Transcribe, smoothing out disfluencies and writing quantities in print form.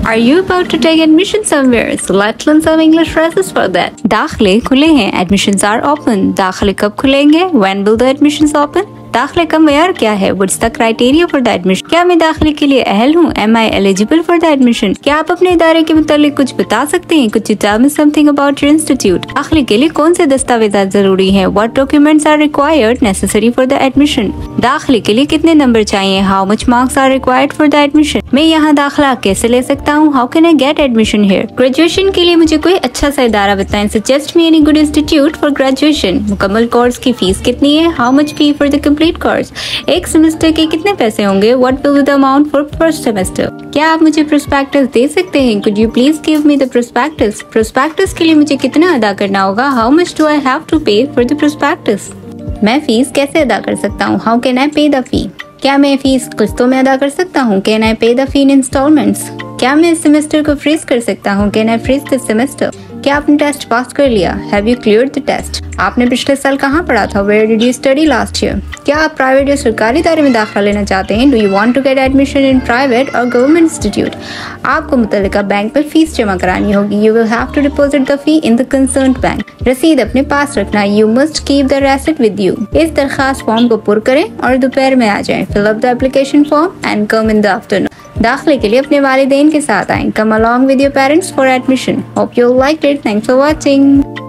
Are you about to take admission somewhere? So let's learn some English phrases for that. दाखिले खुले हैं. Admissions are open. दाखिले कब खुलेंगे? When will the admissions open? दाखिले का मेयार क्या है? What's the criteria for the admission? क्या मैं दाखिले के लिए अहल हूँ? Am I eligible for the admission? क्या आप अपने इदारे के मुतालिक कुछ बता सकते हैं? Could you tell me something about your institute? दाखिले के लिए कौन से दस्तावेज़ात जरूरी हैं? What documents are required necessary for the admission? दाखिले के लिए कितने नंबर चाहिए? How much marks are required for the admission? मैं यहाँ दाखिला कैसे ले सकता हूँ? How can I get admission here? Graduation के लिए मुझे कोई अच्छा सा इदारा बताएं. Suggest me any good institute for graduation. मुकम्मल कोर्स की फीस कितनी है? How much fee for the complete course? एक सेमेस्टर के कितने पैसे होंगे? What will be the amount for first semester? क्या आप मुझे प्रोस्पेक्टस दे सकते हैं? Could you please give me the prospectus? Prospectus के लिए मुझे कितना अदा करना होगा? How much do I have to pay for the prospectus? मैं फीस कैसे अदा कर सकता हूँ? How can I pay the fee? क्या मैं फीस किस्तों में अदा कर सकता हूँ? Can I pay the fee in installments? क्या मैं इस सेमेस्टर को फ्रीज कर सकता हूँ? Can I freeze this semester? क्या आपने टेस्ट पास कर लिया? Have you cleared the test? आपने पिछले साल कहाँ पढ़ा था? Where did you study last year? क्या आप प्राइवेट या सरकारी इदारे में दाखिला लेना चाहते हैं? Do you want to get admission in private or government institute? आपको मुतल्लिका बैंक में फीस जमा करानी होगी. You will have to deposit the fee in the concerned bank. रसीद अपने पास रखना. You must keep the receipt with you. इस दरखास्त फॉर्म को पुर करें और दोपहर में आ जाएं. Fill up the application form and come in the afternoon. दाखिले के लिए अपने वालिदैन के साथ आएं. Come along with your parents for admission. Hope you liked it. Thanks for watching.